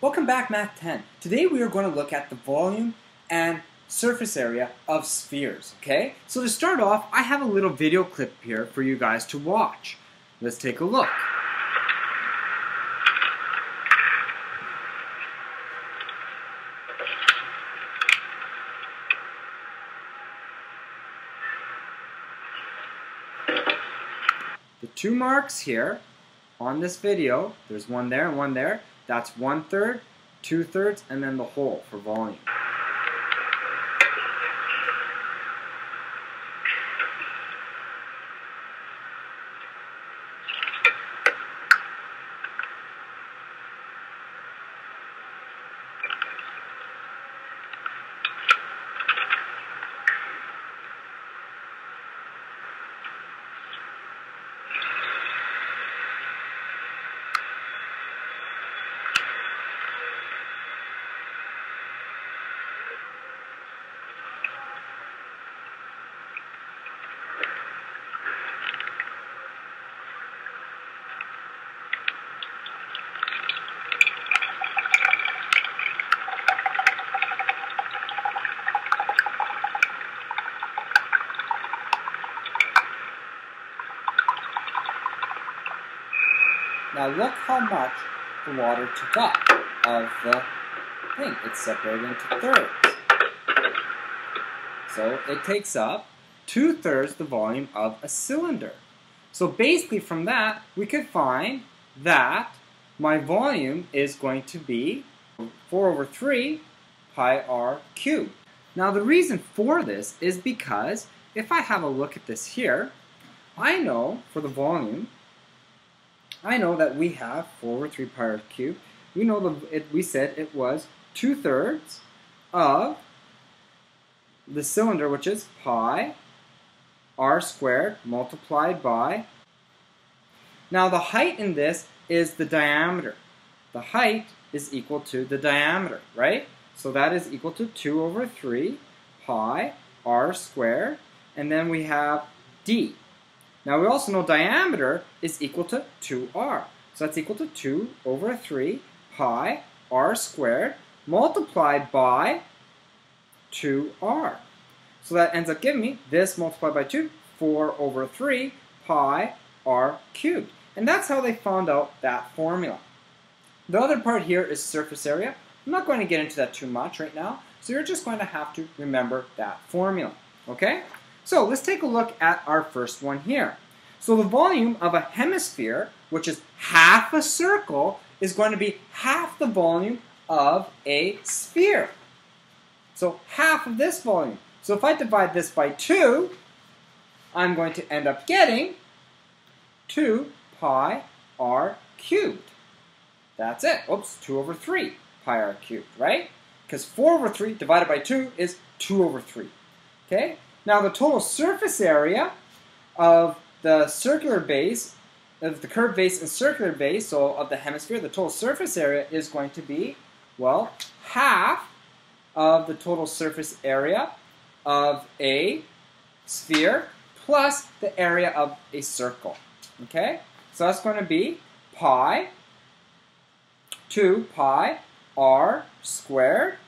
Welcome back, Math 10. Today we are going to look at the volume and surface area of spheres, okay? So to start off, I have a little video clip here for you guys to watch. Let's take a look. The two marks here on this video, there's one there and one there. That's 1/3, 2/3, and then the whole for volume. Now look how much the water took up of the thing. It's separated into thirds. So it takes up 2/3 the volume of a cylinder. So basically from that, we could find that my volume is going to be 4/3 pi r cubed. Now the reason for this is because if I have a look at this here, I know for the volume, I know that we have 4/3 pi r cubed. We know we said it was 2/3 of the cylinder, which is pi r squared multiplied by. Now the height in this is the diameter. The height is equal to the diameter, right? So that is equal to 2/3 pi r squared, and then we have d. Now we also know diameter is equal to 2r. So that's equal to 2/3 pi r squared multiplied by 2r. So that ends up giving me this multiplied by 2, 4/3 pi r cubed. And that's how they found out that formula. The other part here is surface area. I'm not going to get into that too much right now, so you're just going to have to remember that formula. Okay? So let's take a look at our first one here. So the volume of a hemisphere, which is half a circle, is going to be half the volume of a sphere. So half of this volume. So if I divide this by 2, I'm going to end up getting 2 pi r cubed. That's it. Oops, 2/3 pi r cubed, right? Because 4/3 divided by 2 is 2/3. Okay? Now the total surface area of the circular base, of the curved base and circular base, so of the hemisphere, the total surface area is going to be, well, half of the total surface area of a sphere plus the area of a circle. Okay? So that's going to be 2 pi r squared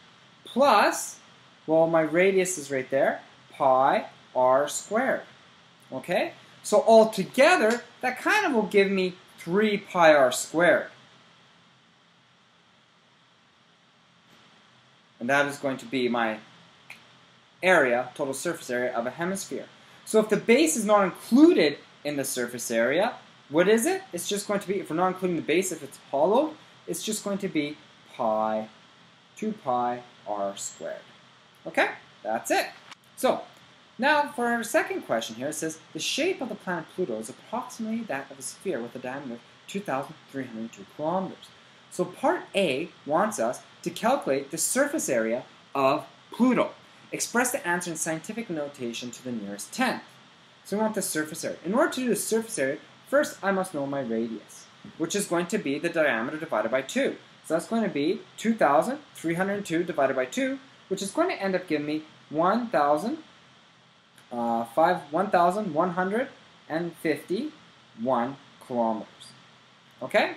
plus, well, my radius is right there, pi r squared. Okay? So altogether, that kind of will give me 3 pi r squared. And that is going to be my area, total surface area of a hemisphere. So if the base is not included in the surface area, what is it? It's just going to be, if we're not including the base, if it's hollow, it's just going to be 2 pi r squared. Okay? That's it. So, now for our second question here, it says, the shape of the planet Pluto is approximately that of a sphere with a diameter of 2,302 kilometers. So part A wants us to calculate the surface area of Pluto. Express the answer in scientific notation to the nearest tenth. So we want the surface area. In order to do the surface area, first I must know my radius, which is going to be the diameter divided by 2. So that's going to be 2,302 divided by 2, which is going to end up giving me 1,151 kilometers. Okay?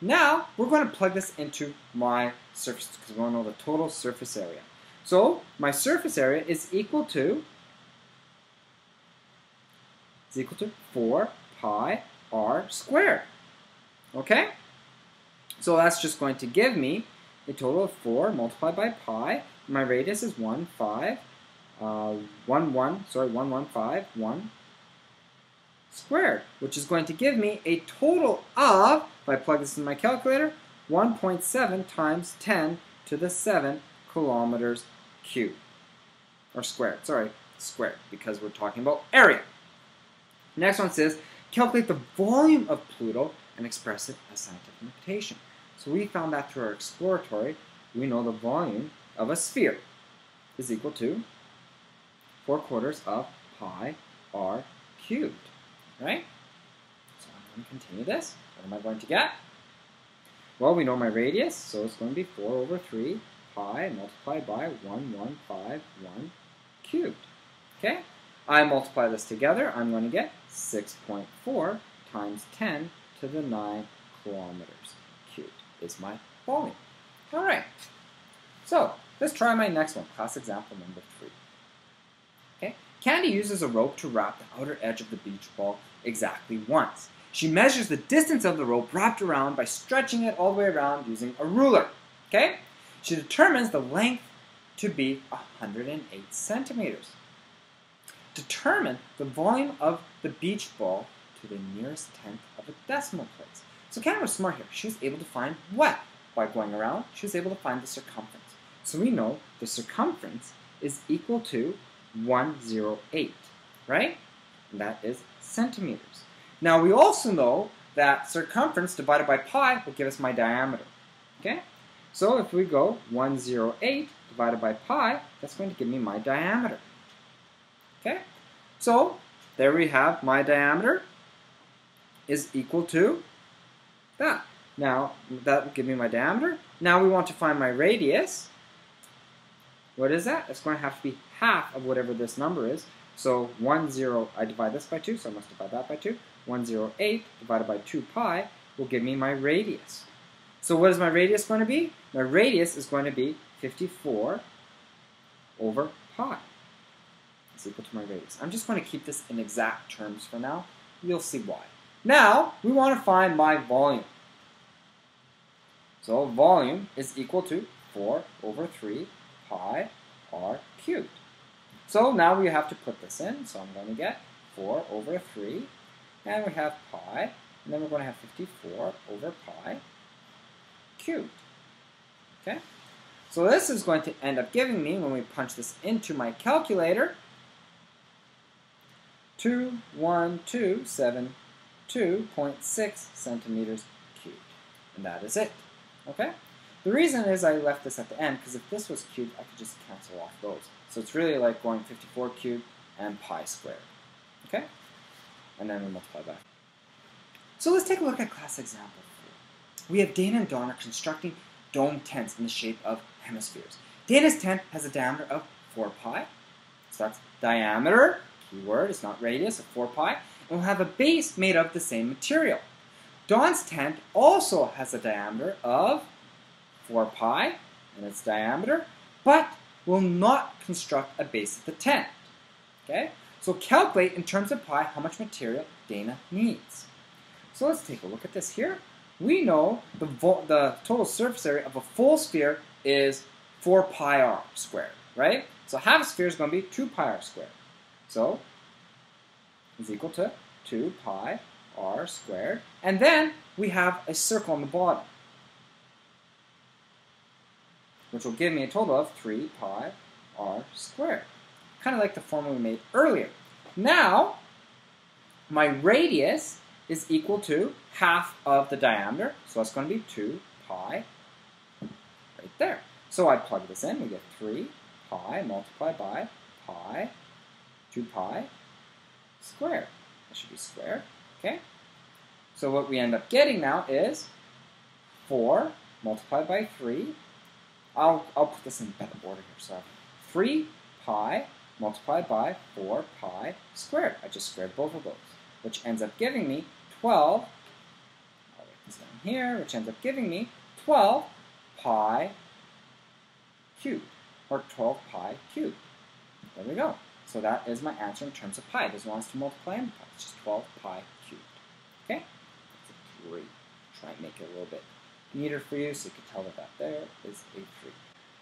Now, we're going to plug this into my surface because we want to know the total surface area. So, my surface area is equal to 4 pi r squared. Okay? So that's just going to give me a total of 4 multiplied by pi. My radius is 115 squared, which is going to give me a total of, if I plug this in my calculator, 1.7 times 10 to the 7 kilometers cubed. Or squared, sorry, squared, because we're talking about area. Next one says, calculate the volume of Pluto and express it as scientific notation. So we found that through our exploratory. We know the volume of a sphere is equal to 4/4 of pi r cubed, right? So I'm going to continue this. What am I going to get? Well, we know my radius, so it's going to be 4/3 pi multiplied by 1151 cubed. Okay? I multiply this together, I'm going to get 6.4 times 10 to the 9 kilometers cubed is my volume. All right. So let's try my next one, class example number 3. Okay. Candy uses a rope to wrap the outer edge of the beach ball exactly once. She measures the distance of the rope wrapped around by stretching it all the way around using a ruler. Okay. She determines the length to be 108 centimeters. Determine the volume of the beach ball to the nearest tenth of a decimal place. So Candy was smart here. She was able to find what? By going around, she was able to find the circumference. So we know the circumference is equal to 108, right? And that is centimeters. Now we also know that circumference divided by pi will give us my diameter. Okay? So if we go 108 divided by pi, that's going to give me my diameter. Okay? So there we have my diameter is equal to that. Now that will give me my diameter. Now we want to find my radius. What is that? It's going to have to be half of whatever this number is. So I divide this by 2, so I must divide that by 2. 108 divided by 2 pi will give me my radius. So what is my radius going to be? My radius is going to be 54 over pi. It's equal to my radius. I'm just going to keep this in exact terms for now. You'll see why. Now, we want to find my volume. So volume is equal to 4/3 pi r cubed. So now we have to put this in. So I'm going to get 4/3, and we have pi, and then we're going to have 54 over pi cubed. Okay? So this is going to end up giving me, when we punch this into my calculator, 2172.6 centimeters cubed. And that is it. Okay? The reason is I left this at the end, because if this was cubed, I could just cancel off those. So it's really like going 54 cubed and pi squared. Okay? And then we multiply that. So let's take a look at class example 4. We have Dana and Dawn are constructing dome tents in the shape of hemispheres. Dana's tent has a diameter of 4 pi. So that's diameter, keyword, it's not radius, of 4 pi. And will have a base made of the same material. Dawn's tent also has a diameter of 4 pi in its diameter, but will not construct a base of the tent. Okay? So calculate in terms of pi how much material Dana needs. So let's take a look at this here. We know the total surface area of a full sphere is 4 pi r squared, right? So half a sphere is going to be 2 pi r squared. So is equal to 2 pi r squared. And then we have a circle on the bottom, which will give me a total of 3 pi r squared. Kind of like the formula we made earlier. Now, my radius is equal to half of the diameter, so that's going to be 2 pi right there. So I plug this in, we get 3 pi multiplied by pi, 2 pi squared. That should be squared, okay? So what we end up getting now is 4 multiplied by 3. I'll put this in better order here. So 3 pi multiplied by 4 pi squared. I just squared both of those, which ends up giving me 12. I'll write is down here, which ends up giving me 12 pi cubed, or 12 pi cubed. There we go. So that is my answer in terms of pi. It doesn't want us to multiply and pi. It's just 12 pi cubed. Okay? That's a great. Try and make it a little bit neater for you so you can tell that that there is a 3.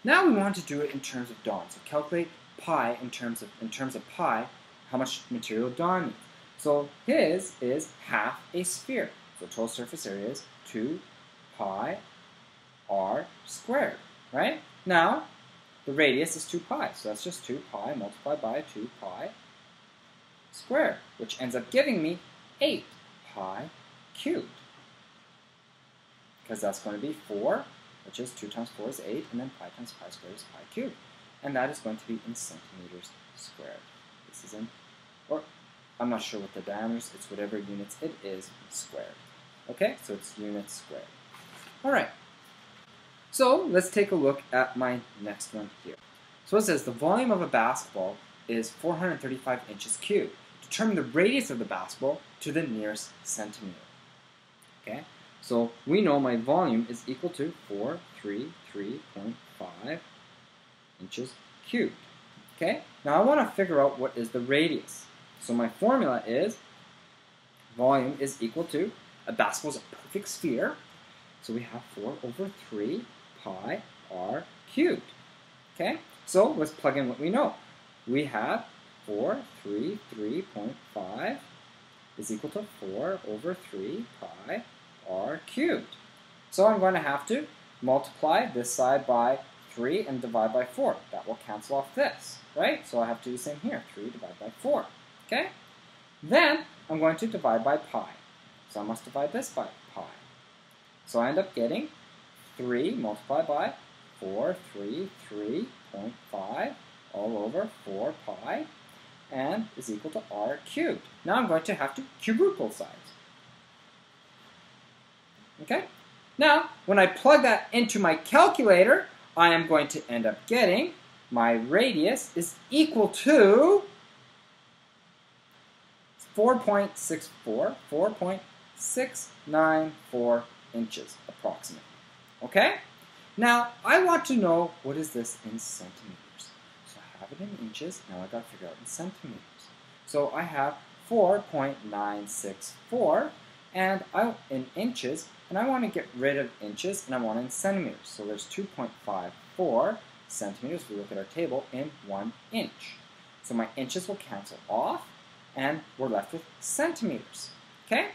Now we want to do it in terms of Don. So calculate pi in terms of pi, how much material Don needs. So his is half a sphere. So total surface area is 2 pi r squared, right? Now, the radius is 2 pi, so that's just 2 pi multiplied by 2 pi squared, which ends up giving me 8 pi cubed. Because that's going to be 4, which is 2 times 4 is 8, and then pi times pi squared is pi cubed. And that is going to be in centimeters squared. This is in, or I'm not sure what the diameter is, it's whatever units it is squared. Okay, so it's units squared. All right. So let's take a look at my next one here. So it says the volume of a basketball is 435 inches cubed. Determine the radius of the basketball to the nearest centimeter. Okay, so we know my volume is equal to 433.5 inches cubed. Okay, now I want to figure out what is the radius. So my formula is volume is equal to, a basketball is a perfect sphere, so we have 4 over 3 pi r cubed. Okay, so let's plug in what we know. We have 433.5 is equal to 4 over 3 pi r cubed. So I'm going to have to multiply this side by 3 and divide by 4. That will cancel off this, right? So I have to do the same here. 3 divided by 4. Okay? Then I'm going to divide by pi. So I must divide this by pi. So I end up getting 3 multiplied by 433.5 all over 4 pi and is equal to r cubed. Now I'm going to have to cube root both sides. Okay? Now, when I plug that into my calculator, I am going to end up getting my radius is equal to 4.694 inches approximately. Okay? Now, I want to know what is this in centimeters. So I have it in inches, now I got to figure out in centimeters. So I have 4.964 and in inches, and I want to get rid of inches and I want it in centimeters. So there's 2.54 centimeters, if we look at our table, in 1 inch. So my inches will cancel off and we're left with centimeters. Okay?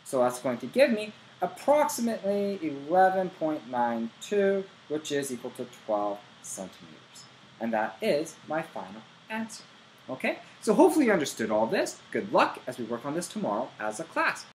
So that's going to give me approximately 11.92, which is equal to 12 centimeters. And that is my final answer. Okay? So hopefully you understood all this. Good luck as we work on this tomorrow as a class.